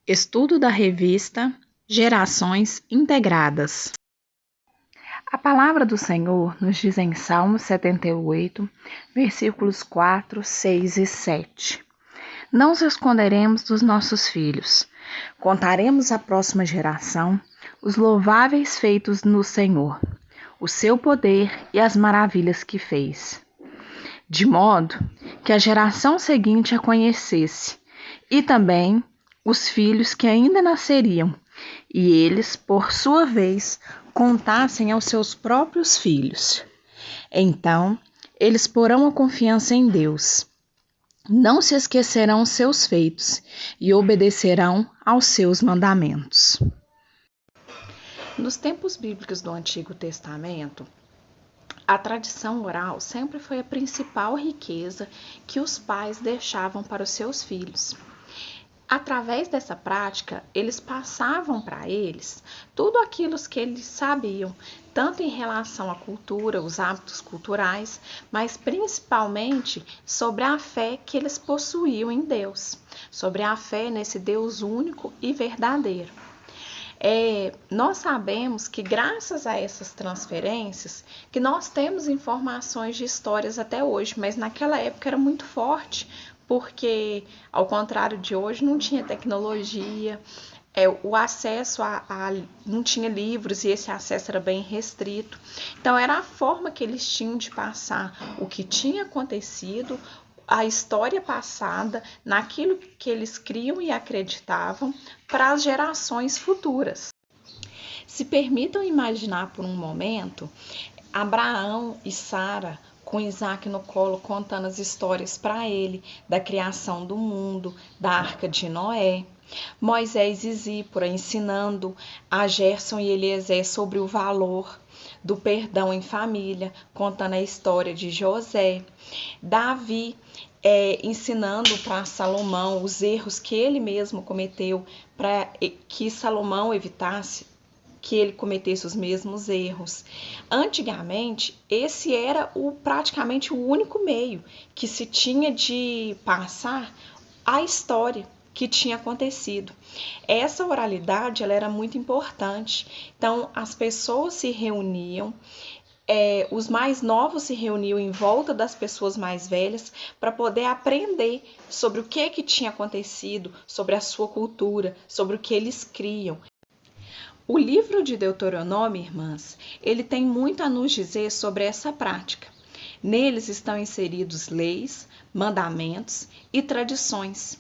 Estudo da revista Gerações Integradas. A palavra do Senhor nos diz em Salmo 78, versículos 4, 6 e 7. Não nos esconderemos dos nossos filhos. Contaremos à próxima geração os louváveis feitos no Senhor, o seu poder e as maravilhas que fez, de modo que a geração seguinte a conhecesse, e também os filhos que ainda nasceriam, e eles, por sua vez, contassem aos seus próprios filhos. Então, eles porão a confiança em Deus. Não se esquecerão seus feitos e obedecerão aos seus mandamentos. Nos tempos bíblicos do Antigo Testamento, a tradição oral sempre foi a principal riqueza que os pais deixavam para os seus filhos. Através dessa prática, eles passavam para eles tudo aquilo que eles sabiam, tanto em relação à cultura, os hábitos culturais, mas principalmente sobre a fé que eles possuíam em Deus, sobre a fé nesse Deus único e verdadeiro. Nós sabemos que graças a essas transferências que nós temos informações de histórias até hoje, mas naquela época era muito forte, porque ao contrário de hoje não tinha tecnologia, o acesso não tinha livros e esse acesso era bem restrito. Então era a forma que eles tinham de passar o que tinha acontecido, a história passada, naquilo que eles criam e acreditavam para as gerações futuras. Se permitam imaginar por um momento Abraão e Sara com Isaac no colo contando as histórias para ele da criação do mundo, da arca de Noé. Moisés e Zípora ensinando a Gerson e Eliezer sobre o valor do perdão em família, contando a história de José. Davi ensinando para Salomão os erros que ele mesmo cometeu, para que Salomão evitasse que ele cometesse os mesmos erros. Antigamente, esse era praticamente o único meio que se tinha de passar a história que tinha acontecido. Essa oralidade ela era muito importante. Então, as pessoas se reuniam, os mais novos se reuniam em volta das pessoas mais velhas para poder aprender sobre o que tinha acontecido, sobre a sua cultura, sobre o que eles criam. O livro de Deuteronômio, irmãs, ele tem muito a nos dizer sobre essa prática. Neles estão inseridos leis, mandamentos e tradições,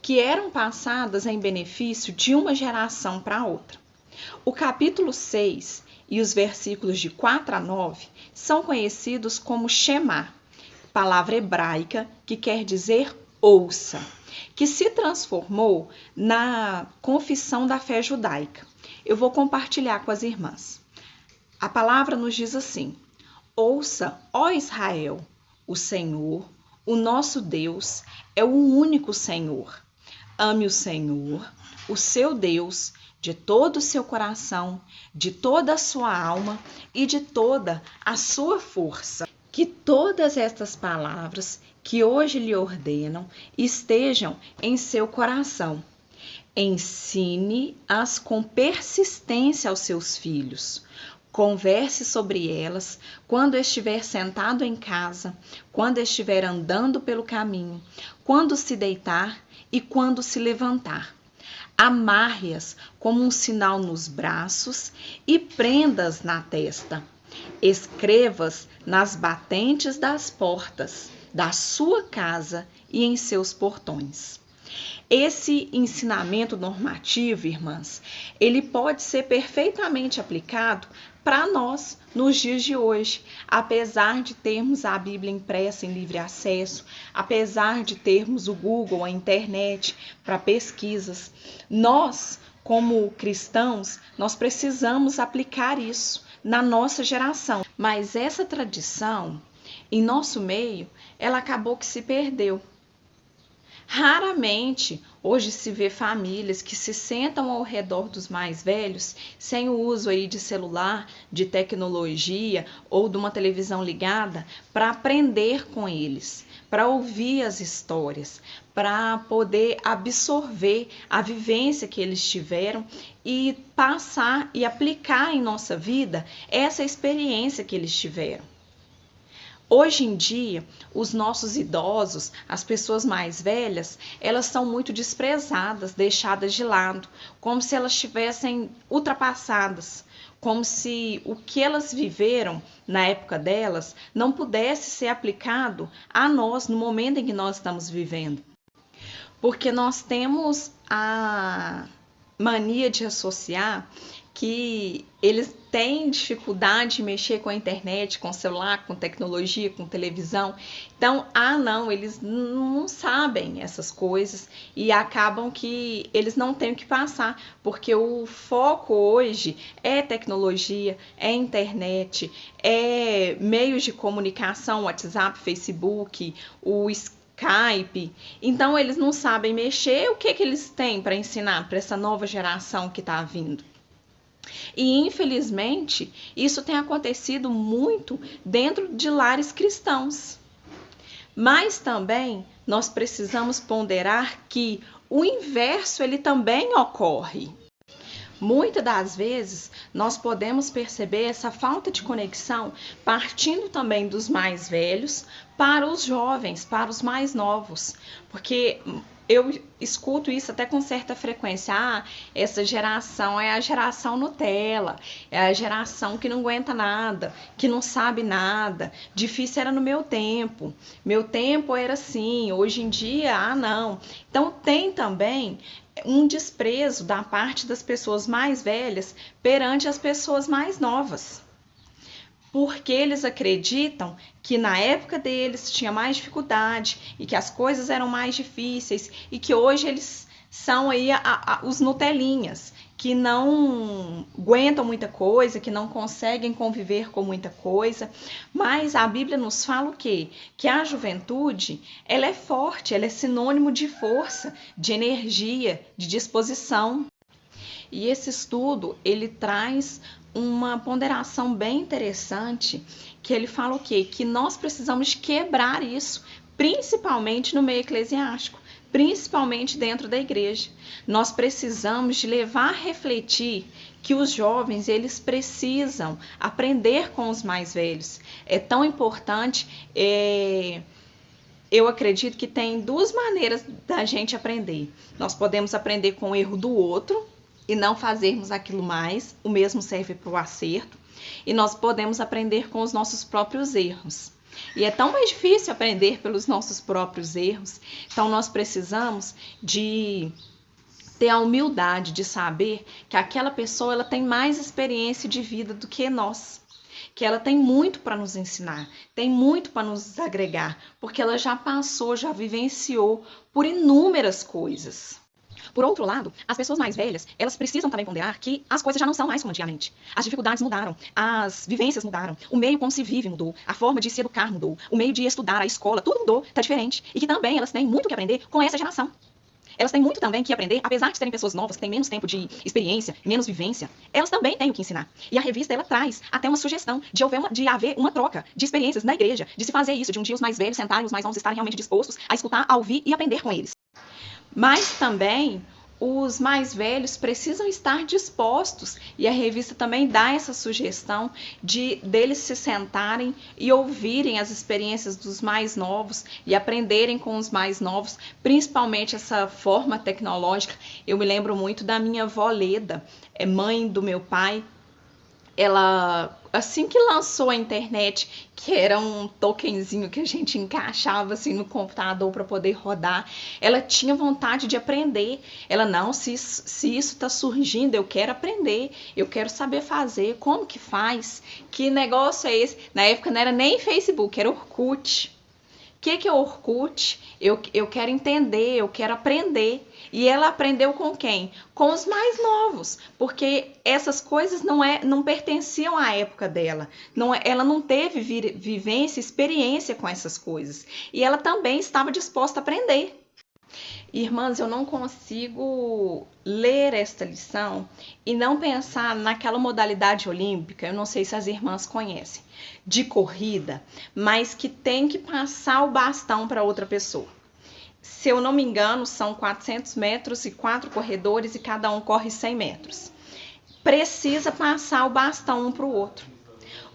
que eram passadas em benefício de uma geração para outra. O capítulo 6 e os versículos de 4 a 9 são conhecidos como Shema, palavra hebraica que quer dizer ouça, que se transformou na confissão da fé judaica. Eu vou compartilhar com as irmãs. A palavra nos diz assim: ouça, ó Israel, o Senhor, o nosso Deus, é o único Senhor. Ame o Senhor, o seu Deus, de todo o seu coração, de toda a sua alma e de toda a sua força. Que todas estas palavras que hoje lhe ordenam estejam em seu coração. Ensine-as com persistência aos seus filhos. Converse sobre elas quando estiver sentado em casa, quando estiver andando pelo caminho, quando se deitar e quando se levantar. Amarre-as como um sinal nos braços e prenda-as na testa. Escreva-as nas batentes das portas da sua casa e em seus portões. Esse ensinamento normativo, irmãs, ele pode ser perfeitamente aplicado para nós nos dias de hoje, apesar de termos a Bíblia impressa em livre acesso, apesar de termos o Google, a internet para pesquisas. Nós, como cristãos, nós precisamos aplicar isso na nossa geração. Mas essa tradição, em nosso meio, ela acabou que se perdeu. Raramente hoje se vê famílias que se sentam ao redor dos mais velhos sem o uso aí de celular, de tecnologia ou de uma televisão ligada para aprender com eles, para ouvir as histórias, para poder absorver a vivência que eles tiveram e passar e aplicar em nossa vida essa experiência que eles tiveram. Hoje em dia, os nossos idosos, as pessoas mais velhas, elas são muito desprezadas, deixadas de lado, como se elas estivessem ultrapassadas, como se o que elas viveram na época delas não pudesse ser aplicado a nós no momento em que nós estamos vivendo. Porque nós temos a mania de associar que eles têm dificuldade de mexer com a internet, com o celular, com tecnologia, com televisão. Então, não, eles não sabem essas coisas e acabam que eles não têm o que passar, porque o foco hoje é tecnologia, é internet, é meios de comunicação, WhatsApp, Facebook, o Skype. Então eles não sabem mexer. O que eles têm para ensinar para essa nova geração que está vindo? E infelizmente isso tem acontecido muito dentro de lares cristãos. Mas também nós precisamos ponderar que o inverso ele também ocorre. Muitas das vezes nós podemos perceber essa falta de conexão partindo também dos mais velhos para os jovens, para os mais novos, porque eu escuto isso até com certa frequência. Essa geração é a geração Nutella, é a geração que não aguenta nada, que não sabe nada, difícil era no meu tempo era assim, hoje em dia, não. Então tem também um desprezo da parte das pessoas mais velhas perante as pessoas mais novas. Porque eles acreditam que na época deles tinha mais dificuldade e que as coisas eram mais difíceis e que hoje eles são aí os Nutelinhas, que não aguentam muita coisa, que não conseguem conviver com muita coisa. Mas a Bíblia nos fala o quê? Que a juventude, ela é forte, ela é sinônimo de força, de energia, de disposição. E esse estudo, ele traz uma ponderação bem interessante, que ele fala o quê? Que nós precisamos quebrar isso, principalmente no meio eclesiástico, principalmente dentro da igreja. Nós precisamos de levar a refletir que os jovens, eles precisam aprender com os mais velhos. É tão importante, eu acredito que tem duas maneiras da gente aprender. Nós podemos aprender com o erro do outro, e não fazermos aquilo mais, o mesmo serve para o acerto, e nós podemos aprender com os nossos próprios erros. E é tão mais difícil aprender pelos nossos próprios erros, então nós precisamos de ter a humildade de saber que aquela pessoa ela tem mais experiência de vida do que nós, que ela tem muito para nos ensinar, tem muito para nos agregar, porque ela já passou, já vivenciou por inúmeras coisas. Por outro lado, as pessoas mais velhas, elas precisam também ponderar que as coisas já não são mais como antigamente. As dificuldades mudaram, as vivências mudaram, o meio como se vive mudou, a forma de se educar mudou, o meio de estudar, a escola, tudo mudou, está diferente. E que também elas têm muito que aprender com essa geração. Elas têm muito também que aprender, apesar de serem pessoas novas, que têm menos tempo de experiência, menos vivência, elas também têm o que ensinar. E a revista, ela traz até uma sugestão de haver uma troca de experiências na igreja, de se fazer isso, de um dia os mais velhos sentarem, os mais novos estarem realmente dispostos a escutar, a ouvir e aprender com eles. Mas também os mais velhos precisam estar dispostos, e a revista também dá essa sugestão deles se sentarem e ouvirem as experiências dos mais novos e aprenderem com os mais novos, principalmente essa forma tecnológica. Eu me lembro muito da minha avó Leda, mãe do meu pai. Ela, assim que lançou a internet, que era um tokenzinho que a gente encaixava assim no computador para poder rodar, ela tinha vontade de aprender. Ela, não, se isso está surgindo, eu quero aprender, eu quero saber fazer, como que faz, que negócio é esse? Na época não era nem Facebook, era Orkut. O que é Orkut? Eu quero entender, eu quero aprender. E ela aprendeu com quem? Com os mais novos, porque essas coisas não pertenciam à época dela. Ela não teve vivência, experiência com essas coisas. E ela também estava disposta a aprender. Irmãs, eu não consigo ler esta lição e não pensar naquela modalidade olímpica, eu não sei se as irmãs conhecem, de corrida, mas que tem que passar o bastão para outra pessoa. Se eu não me engano, são 400 metros e 4 corredores e cada um corre 100 metros. Precisa passar o bastão um para o outro.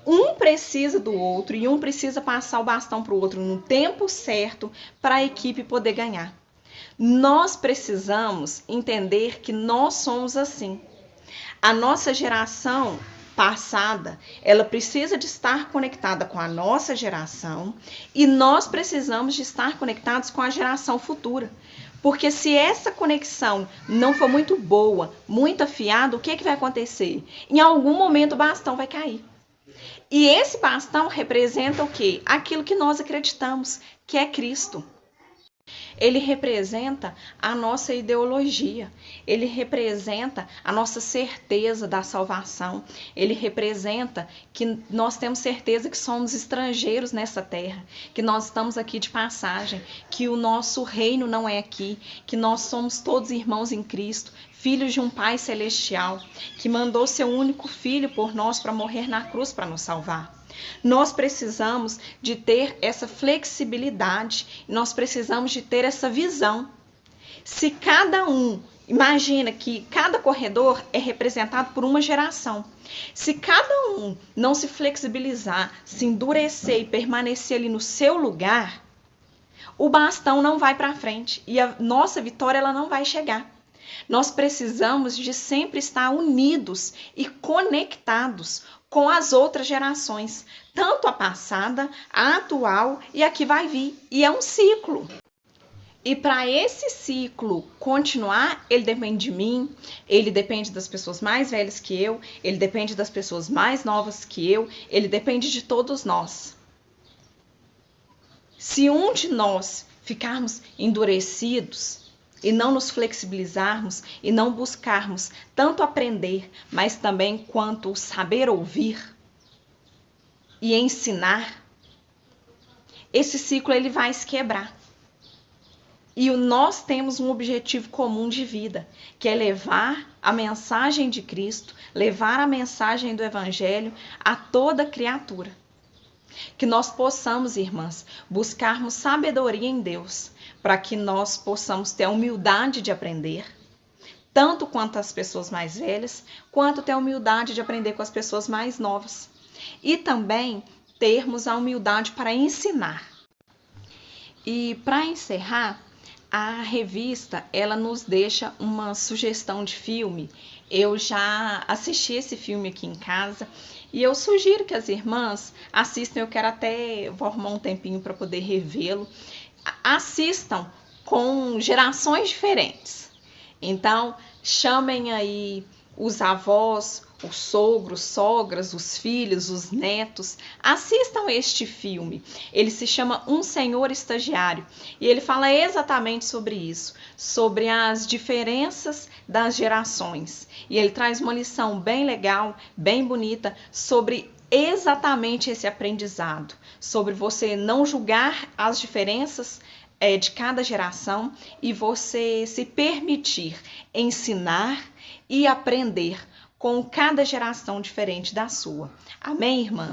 Um precisa do outro e um precisa passar o bastão para o outro no tempo certo para a equipe poder ganhar. Nós precisamos entender que nós somos assim. A nossa geração passada, ela precisa de estar conectada com a nossa geração e nós precisamos de estar conectados com a geração futura. Porque se essa conexão não for muito boa, muito afiada, o que vai acontecer? Em algum momento o bastão vai cair. E esse bastão representa o quê? Aquilo que nós acreditamos, que é Cristo. Ele representa a nossa ideologia, ele representa a nossa certeza da salvação, ele representa que nós temos certeza que somos estrangeiros nessa terra, que nós estamos aqui de passagem, que o nosso reino não é aqui, que nós somos todos irmãos em Cristo, filhos de um Pai celestial, que mandou seu único filho por nós para morrer na cruz para nos salvar. Nós precisamos de ter essa flexibilidade, nós precisamos de ter essa visão. Se cada um, imagina que cada corredor é representado por uma geração. Se cada um não se flexibilizar, se endurecer e permanecer ali no seu lugar, o bastão não vai para frente e a nossa vitória ela não vai chegar. Nós precisamos de sempre estar unidos e conectados com as outras gerações, tanto a passada, a atual e a que vai vir. E é um ciclo. E para esse ciclo continuar, ele depende de mim, ele depende das pessoas mais velhas que eu, ele depende das pessoas mais novas que eu, ele depende de todos nós. Se um de nós ficarmos endurecidos, e não nos flexibilizarmos e não buscarmos tanto aprender, mas também quanto saber ouvir e ensinar, esse ciclo ele vai se quebrar. E nós temos um objetivo comum de vida, que é levar a mensagem de Cristo, levar a mensagem do Evangelho a toda criatura. Que nós possamos, irmãs, buscarmos sabedoria em Deus, para que nós possamos ter a humildade de aprender, tanto quanto as pessoas mais velhas, quanto ter a humildade de aprender com as pessoas mais novas. E também termos a humildade para ensinar. E para encerrar, a revista ela nos deixa uma sugestão de filme. Eu já assisti esse filme aqui em casa e eu sugiro que as irmãs assistam. Eu quero até, vou arrumar um tempinho para poder revê-lo. Assistam com gerações diferentes. Então, chamem aí os avós, os sogros, sogras, os filhos, os netos. Assistam este filme. Ele se chama Um Senhor Estagiário e ele fala exatamente sobre isso, sobre as diferenças das gerações. E ele traz uma lição bem legal, bem bonita, sobre exatamente esse aprendizado, sobre você não julgar as diferenças de cada geração e você se permitir ensinar e aprender com cada geração diferente da sua. Amém, irmãs?